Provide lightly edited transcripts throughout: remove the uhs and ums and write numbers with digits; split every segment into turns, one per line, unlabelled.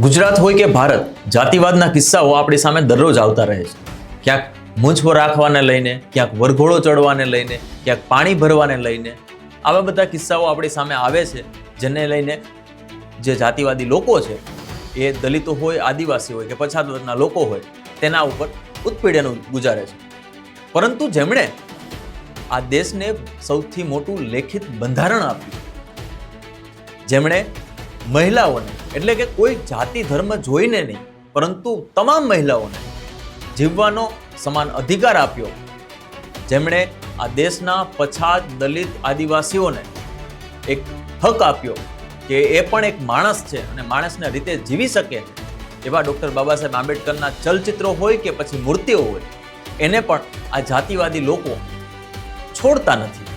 ગુજરાત હોય કે ભારત, જાતિવાદના કિસ્સાઓ આપણી સામે દરરોજ આવતા રહે છે. ક્યાંક મૂંછ પર રાખવાને લઈને, ક્યાંક વરઘોડો ચડવાને લઈને, ક્યાંક પાણી ભરવાને લઈને આવા બધા કિસ્સાઓ આપણી સામે આવે છે, જેને લઈને જે જાતિવાદી લોકો છે એ દલિતો હોય, આદિવાસી હોય કે પછાત વર્ગના લોકો હોય તેના ઉપર ઉત્પીડન ગુજારે છે. પરંતુ જેમણે આ દેશને સૌથી મોટું લેખિત બંધારણ આપ્યું, જેમણે મહિલાઓને એટલે કે કોઈ જાતિ ધર્મ જોઈને નહીં પરંતુ તમામ મહિલાઓને જીવવાનો સમાન અધિકાર આપ્યો, જેમણે આ દેશના પછાત, દલિત, આદિવાસીઓને એક હક આપ્યો કે એ પણ એક માણસ છે અને માણસના રીતે જીવી શકે છે, એવા ડૉક્ટર બાબા સાહેબ આંબેડકરના ચલચિત્રો હોય કે પછી મૂર્તિઓ હોય, એને પણ આ જાતિવાદી લોકો છોડતા નથી.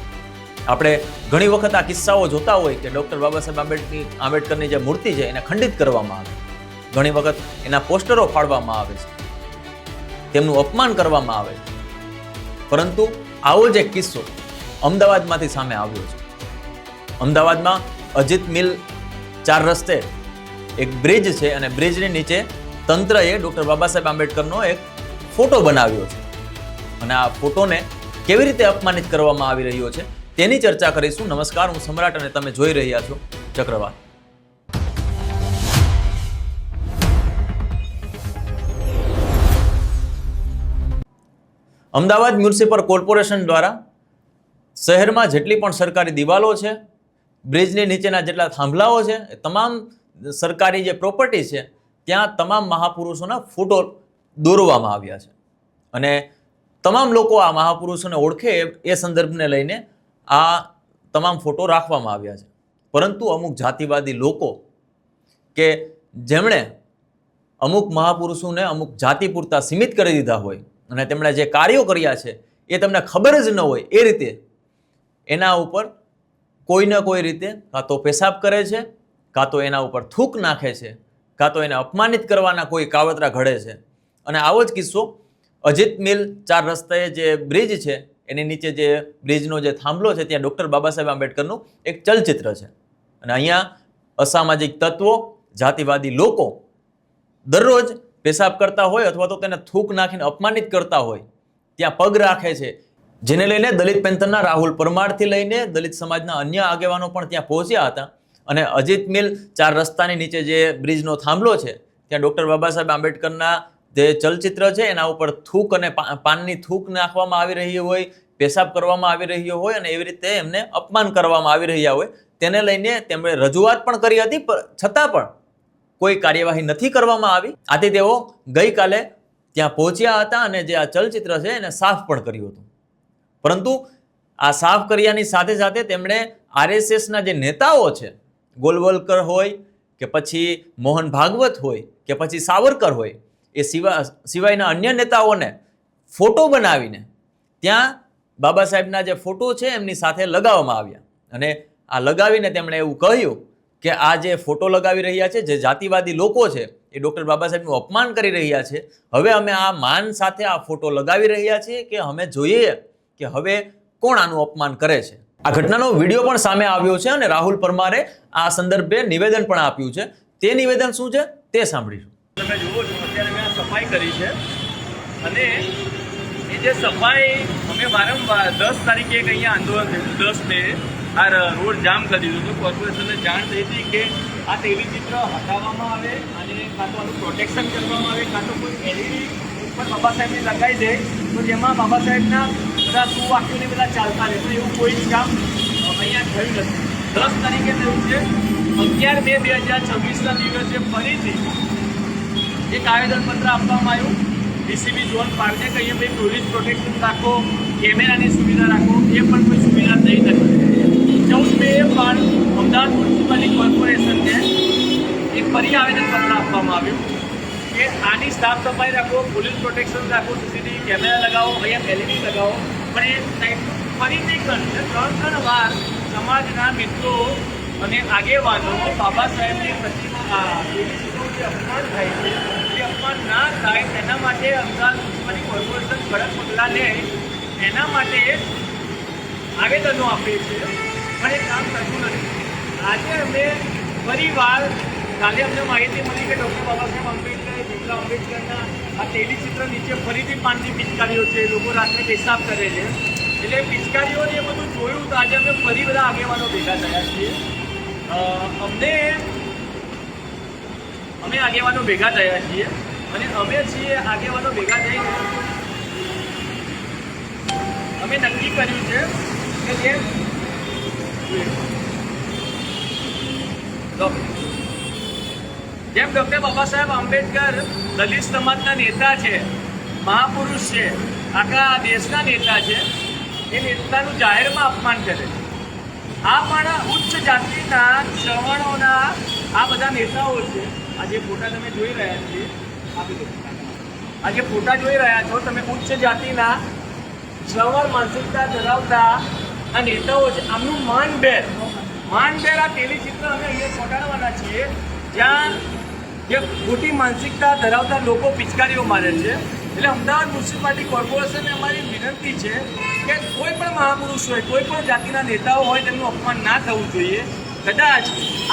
આપણે ઘણી વખત આ કિસ્સાઓ જોતા હોય કે ડૉક્ટર બાબા સાહેબ આંબેડકરની જે મૂર્તિ છે એને ખંડિત કરવામાં આવે, ઘણી વખત એના પોસ્ટરો ફાડવામાં આવે છે, તેમનું અપમાન કરવામાં આવે છે. પરંતુ આવો જ એક કિસ્સો અમદાવાદમાંથી સામે આવ્યો છે. અમદાવાદમાં અજીત મિલ 4 રસ્તે એક બ્રિજ છે અને બ્રિજની નીચે તંત્રએ ડૉક્ટર બાબા સાહેબ આંબેડકરનો એક ફોટો બનાવ્યો છે અને આ ફોટોને કેવી રીતે અપમાનિત કરવામાં આવી રહ્યો છે તેની ચર્ચા કરીશું. નમસ્કાર, હું સમ્રાટ અને તમે જોઈ રહ્યા છો ચક્રવાત. અમદાવાદ મ્યુનિસિપલ કોર્પોરેશન દ્વારા શહેરમાં જેટલી પણ સરકારી દિવાલો છે, બ્રિજની નીચેના જેટલા થાંભલાઓ છે, તમામ સરકારી જે પ્રોપર્ટી છે ત્યાં તમામ મહાપુરુષોના ફોટો દોરવામાં આવ્યા છે અને તમામ લોકો આ મહાપુરુષોને ઓળખે એ સંદર્ભને લઈને આ તમામ ફોટો રાખવામાં આવ્યા છે. પરંતુ અમુક જાતિવાદી લોકો કે જેમણે અમુક મહાપુરુષોને અમુક જાતિ પૂરતા સીમિત કરી દીધા હોય અને તેમણે જે કાર્યો કર્યા છે એ તમને ખબર જ ન હોય એ રીતે એના ઉપર કોઈ ને કોઈ રીતે કાં તો પેશાબ કરે છે, કાં તો એના ઉપર થૂક નાખે છે, કાં તો એને અપમાનિત કરવાના કોઈ કાવતરા ઘડે છે. અને આવો જ કિસ્સો અજીત મિલ 4 રસ્તે જે બ્રિજ છે એની નીચે જે બ્રિજનો જે થાંભલો છે ત્યાં ડૉક્ટર બાબા સાહેબ આંબેડકરનું એક ચલચિત્ર છે અને અહીંયા અસામાજિક તત્વો, જાતિવાદી લોકો દરરોજ પેશાબ કરતા હોય અથવા તો તેને થૂક નાખીને અપમાનિત કરતા હોય ત્યાં પગ રાખે છે, જેને લઈને દલિત પેન્થરના રાહુલ પરમારથી લઈને દલિત સમાજના અન્ય આગેવાનો પણ ત્યાં પહોંચ્યા હતા અને અજીત મિલ 4 રસ્તાની નીચે જે બ્રિજનો થાંભલો છે ત્યાં ડૉક્ટર બાબા સાહેબ આંબેડકરના જે ચલચિત્ર છે એના ઉપર થૂક અને પાનની થૂક નાખવામાં આવી રહી હોય, પેશાબ કરવામાં આવી રહ્યો હોય અને એવી રીતે એમને અપમાન કરવામાં આવી રહ્યા હોય, તેને લઈને તેમણે રજૂઆત પણ કરી હતી, છતાં પણ કોઈ કાર્યવાહી નથી કરવામાં આવી. આથી તેઓ ગઈકાલે ત્યાં પહોંચ્યા હતા અને જે આ ચલચિત્ર છે એને સાફ પણ કર્યું હતું. પરંતુ આ સાફ કર્યાની સાથે સાથે તેમણે આરએસએસના જે નેતાઓ છે, ગોલવલકર હોય કે પછી મોહન ભાગવત હોય કે પછી સાવરકર હોય, એ સિવાયના અન્ય નેતાઓને ફોટો બનાવીને ત્યાં બાબા સાહેબના જે ફોટો છે એમની સાથે લગાવવામાં આવ્યા અને આ લગાવીને તેમણે એવું કહ્યું કે આ જે ફોટો લગાવી રહ્યા છે, જે જાતિવાદી લોકો છે એ ડૉક્ટર બાબા સાહેબનું અપમાન કરી રહ્યા છે. હવે અમે આ માન સાથે આ ફોટો લગાવી રહ્યા છીએ કે અમે જોઈએ કે હવે કોણ આનું અપમાન કરે છે. આ ઘટનાનો વિડીયો પણ સામે આવ્યો છે અને રાહુલ પરમારે આ સંદર્ભે નિવેદન પણ આપ્યું છે. તે નિવેદન શું છે તે સાંભળીશું.
તમે જુઓ છો અત્યારે મેં આ સફાઈ કરી છે અને એ જે સફાઈ અમે વારંવાર 10 તારીખે એક અહીંયા આંદોલન થયું, 10 મે આ રોડ જામ કરી દીધું હતું. કોર્પોરેશનને જાણ થઈ હતી કે આ ટીવી ચિત્ર હટાવવામાં આવે અને કાં તો આનું પ્રોટેક્શન કરવામાં આવે, કાં તો કોઈ એલઈડી ઉપર બાબા સાહેબને લગાવી દે તો જેમાં બાબા સાહેબના બધા સુવાક્યોને બધા ચાલતા રહે. એવું કોઈ જ કામ અહીંયા થયું નથી. 10 તારીખે થયું છે. 11 મે 2026ના દિવસે ફરીથી એક આવેદનપત્ર આપવામાં આવ્યું ડીસીબી ઝોન 5 ને કે અહીંયા ભાઈ પોલીસ પ્રોટેક્શન રાખો, કેમેરાની સુવિધા રાખો, એ પણ કોઈ સુવિધા થઈ નથી. 14 મે પણ અમદાવાદ મ્યુનિસિપલ કોર્પોરેશનને એક ફરી આવેદનપત્ર આપવામાં આવ્યું કે આની સાફ સફાઈ રાખો, પોલીસ પ્રોટેક્શન રાખો, સીસીટીવી કેમેરા લગાવો, અહીંયા એલઈડી લગાવો. પણ એ ટાઈપનું ફરીથી કરશે 3 વાર સમાજના મિત્રો અને આગેવાનો બાબા સાહેબની પ્રતિમા અપમાન થાય છે, એ અપમાન ના થાય તેના માટે અમદાવાદ મ્યુનિસિપલ કોર્પોરેશન કડક પગલાં લે એના માટે આવેદનો આપે છે, પણ એ કામ કરતું નથી. આજે અમે ફરીવાર કાલે અમને માહિતી મળી કે ડૉક્ટર બાબા સાહેબ આંબેડકર, ભીમરાવ આંબેડકરના આ તેલીચિત્ર નીચે ફરીથી પાનની પિચકારીઓ છે, લોકો રાત્રે પેશાબ કરે છે. એટલે પિચકારીઓને એ બધું જોયું તો આજે અમે ફરી બધા આગેવાનો ભેગા થયા છીએ. અમે આગેવાનો ભેગા થયા છીએ અને અમે છીએ આગેવાનો ભેગા થઈને અમે નક્કી કર્યું છે કે જેમ ડૉક્ટર બાબા સાહેબ આંબેડકર દલિત સમાજના નેતા છે, મહાપુરુષ છે, આખા દેશના નેતા છે, એ નેતાનું જાહેરમાં અપમાન કરે છે. આ પણ ઉચ્ચ જાતિના શ્રવણોના આ બધા નેતાઓ છે. આ જે ફોટા તમે જોઈ રહ્યા છીએ, આ જે ફોટા જોઈ રહ્યા છો તમે, ઉચ્ચ જાતિના શ્રવણ માનસિકતા ધરાવતા આ નેતાઓ છે. આમનું માનભેર આ તેલીચિત્ર અમે અહીંયા ચોંટાડવાના છીએ જ્યાં જે ખોટી માનસિકતા ધરાવતા લોકો પિચકારીઓ મારે છે. એટલે અમદાવાદ મ્યુનિસિપાલિટી કોર્પોરેશનને અમારી વિનંતી છે કે કોઈ પણ મહાપુરુષ હોય, કોઈ પણ જાતિના નેતાઓ હોય, તેમનું અપમાન ના થવું જોઈએ. કદાચ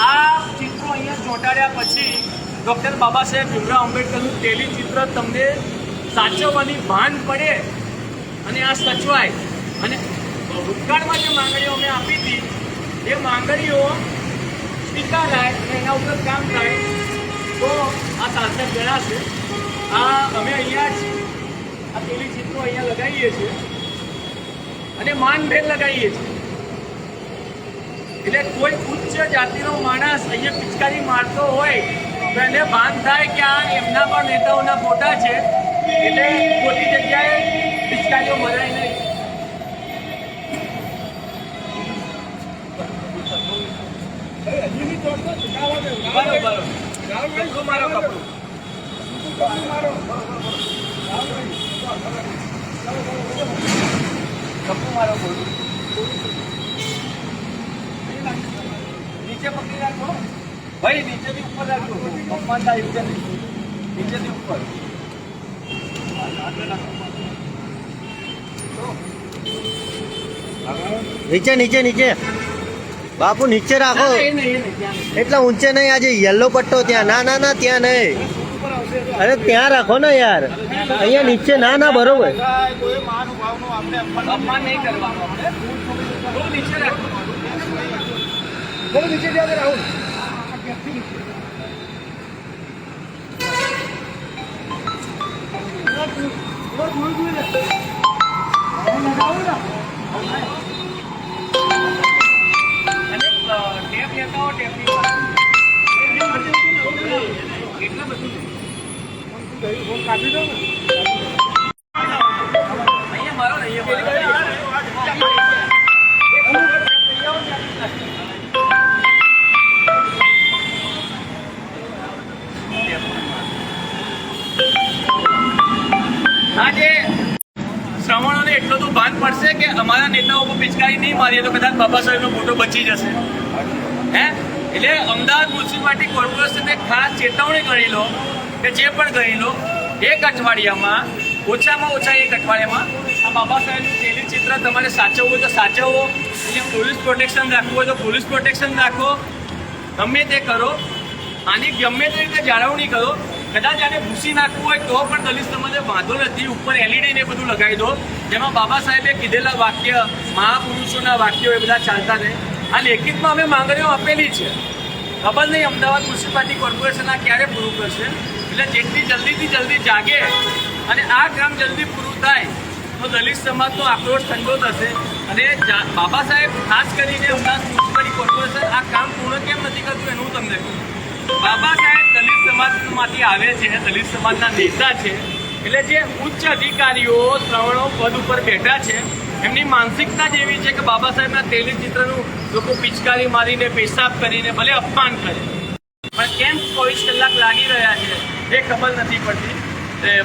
આ ચિત્રો અહીંયા ચોંટાડ્યા પછી ડૉક્ટર બાબા સાહેબ ભીમરાવ આંબેડકરનું તેલીચિત્ર તમને સાચવવાની ભાન પડે અને આ સચવાય અને ભૂતકાળમાં જે માંગણીઓ અમે આપી હતી એ માંગણીઓ સ્વીકારાય અને એના ઉપર કામ થાય તો આ સાર્થક ગણાશે. આ અમે અહીંયા જ આ તેલીચિત્રો અહીંયા લગાવીએ છીએ અને માનભેર લગાવીએ છીએ. એટલે કોઈ ઉચ્ચ જાતિનો માણસ અહીંયા પિચકારી મારતો હોય તો એને ભાન થાય કે આ એમના પણ નેતાઓના ફોટા છે, એટલે ખોટી જગ્યાએ પિચકારીઓ મરાય નહીં. કપડું મારો નીચે પકડી રાખો ભાઈ, નીચેથી ઉપર રાખજો, અપમાન થાય છે નીચેથી ઉપર.
નીચે બાપુ નીચે રાખો, એટલા ઊંચે નહીં. આજે યલો પટ્ટો ત્યાં ના ત્યાં નહીં. અરે ત્યાં રાખો ને યાર, અહીંયા નીચે ના બરોબર.
અપમાન નહીં કરવાનું. આપણે નીચે રાખો, નીચે જાતે રાહુલ. ટેપ લેતા હો, ટેપની એટલા બધું કાપી દો ને અહીંયા મારો ને આજે શ્રવણોને એટલું તો ભાન પડશે કે અમારા નેતાઓ પર પિચકારી નહીં મારીએ તો કદાચ બાબા સાહેબનો ફોટો બચી જશે. એટલે અમદાવાદ મ્યુનિસિપાલિટી કોર્પોરેશનને ખાસ ચેતવણી કરી લો કે જે પણ કરી લો, એક અઠવાડિયામાં ઓછામાં ઓછા એક અઠવાડિયામાં આ બાબા સાહેબનું તેલીચિત્ર તમારે સાચવવું હોય તો સાચવવો, એટલે પોલીસ પ્રોટેક્શન રાખવું હોય તો પોલીસ પ્રોટેક્શન રાખો, ગમે તે કરો. આની ગમે તે રીતે જાળવણી કરો. કદાચ આને ભૂસી નાખવું હોય તો પણ દલિત સમાજે વાંધો નથી, ઉપર એલઈડી ને બધું લગાવી દો જેમાં બાબા સાહેબે કીધેલા વાક્ય, મહાપુરુષોના વાક્યો એ બધા ચાલતા રહે. આ લેખિતમાં અમે માંગણીઓ આપેલી છે. ખબર નહીં અમદાવાદ મ્યુનિસિપાલિટી કોર્પોરેશન આ ક્યારે પૂરું કરશે. એટલે જેટલી જલ્દીથી જલ્દી જાગે અને આ કામ જલ્દી પૂરું થાય તો દલિત સમાજનો આક્રોશ ઠંડો થશે. અને બાબા સાહેબ ખાસ કરીને અમદાવાદ મ્યુનિસિપાલિટી કોર્પોરેશન આ કામ પૂર્ણ કેમ નથી કરતું એનું હું તમને કહું. બાબા સાહેબ દલિત સમાજમાંથી આવે છે, દલિત સમાજના નેતા છે. એટલે જે ઉચ્ચ અધિકારીઓ શ્રવણો પદ ઉપર બેઠા છે એમની માનસિકતા જ એવી છે કે બાબા સાહેબના તેલીચિત્રનું લોકો પિચકારી મારીને, પેશાબ કરીને ભલે અપમાન કરે, પણ કેમ 24 કલાક લાગી રહ્યા છે એ ખબર નથી પડતી.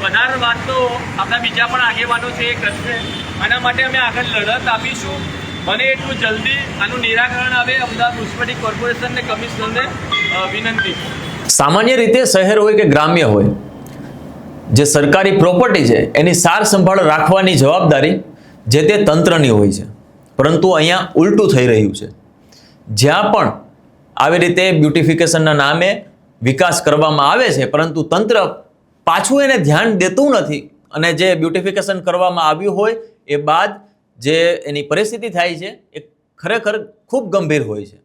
વધારે વાત તો આપણા બીજા પણ આગેવાનો છે એ કરશે. આના માટે અમે આગળ લડત આપીશું. બને એટલું જલ્દી આનું નિરાકરણ આવે અમદાવાદ મ્યુનિસિપાલિટી કોર્પોરેશનને, કમિશનરને વિનંતી.
સામાન્ય રીતે શહેર હોય કે ગ્રામ્ય હોય, જે સરકારી પ્રોપર્ટી છે એની સાર સંભાળ રાખવાની જવાબદારી જે તે તંત્રની હોય છે. પરંતુ અહીંયા ઉલટું થઈ રહ્યું છે. જ્યાં પણ આવી રીતે બ્યુટિફિકેશનના નામે વિકાસ કરવામાં આવે છે, પરંતુ તંત્ર પાછું એને ધ્યાન દેતું નથી અને જે બ્યુટિફિકેશન કરવામાં આવ્યું હોય એ બાદ જે એની પરિસ્થિતિ થાય છે એ ખરેખર ખૂબ ગંભીર હોય છે.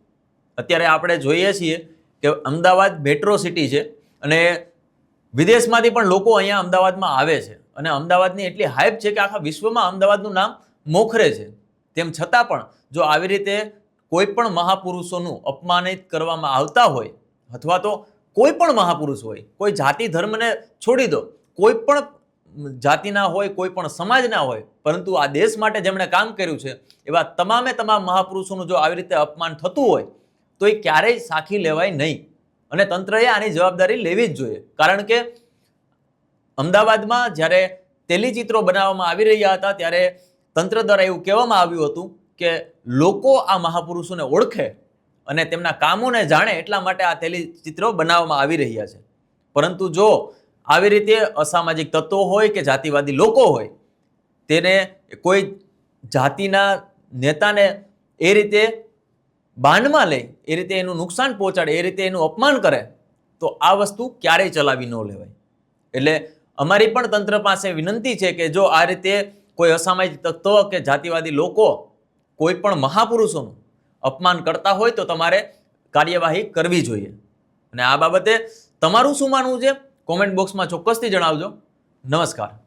અત્યારે આપણે જોઈએ છીએ કે અમદાવાદ મેટ્રો સિટી છે અને વિદેશમાંથી પણ લોકો અહીંયા અમદાવાદમાં આવે છે અને અમદાવાદની એટલી હાઇપ છે કે આખા વિશ્વમાં અમદાવાદનું નામ મોખરે છે. તેમ છતાં પણ જો આવી રીતે કોઈ પણ મહાપુરુષોનું અપમાનિત કરવામાં આવતા હોય અથવા તો કોઈ પણ મહાપુરુષ હોય, કોઈ જાતિ ધર્મને છોડી દો, કોઈ પણ જાતિના હોય, કોઈ પણ સમાજના હોય, પરંતુ આ દેશ માટે જેમણે કામ કર્યું છે એવા તમામ મહાપુરુષોનું જો આવી રીતે અપમાન થતું હોય તો એ ક્યારેય સાખી લેવાય નહીં અને તંત્રએ આની જવાબદારી લેવી જ જોઈએ. કારણ કે અમદાવાદમાં જ્યારે તેલીચિત્રો બનાવવામાં આવી રહ્યા હતા ત્યારે તંત્ર દ્વારા એવું કહેવામાં આવ્યું હતું કે લોકો આ મહાપુરુષોને ઓળખે અને તેમના કામોને જાણે એટલા માટે આ તેલીચિત્રો બનાવવામાં આવી રહ્યા છે. પરંતુ જો આવી રીતે અસામાજિક તત્વો હોય કે જાતિવાદી લોકો હોય તેને કોઈ જાતિના નેતાને એ રીતે બાનમાં લે, એ રીતે એનું નુકસાન પહોંચાડે, એ રીતે એનું અપમાન કરે તો આ વસ્તુ ક્યારેય ચલાવી ન લેવાય. એટલે અમારી પણ તંત્ર પાસે વિનંતી છે કે જો આ રીતે કોઈ અસામાજિક તત્વો કે જાતિવાદી લોકો કોઈ પણ મહાપુરુષોનું અપમાન કરતા હોય તો તમારે કાર્યવાહી કરવી જોઈએ. અને આ બાબતે તમારું શું માનવું છે કોમેન્ટ બોક્સમાં ચોક્કસથી જણાવજો. નમસ્કાર.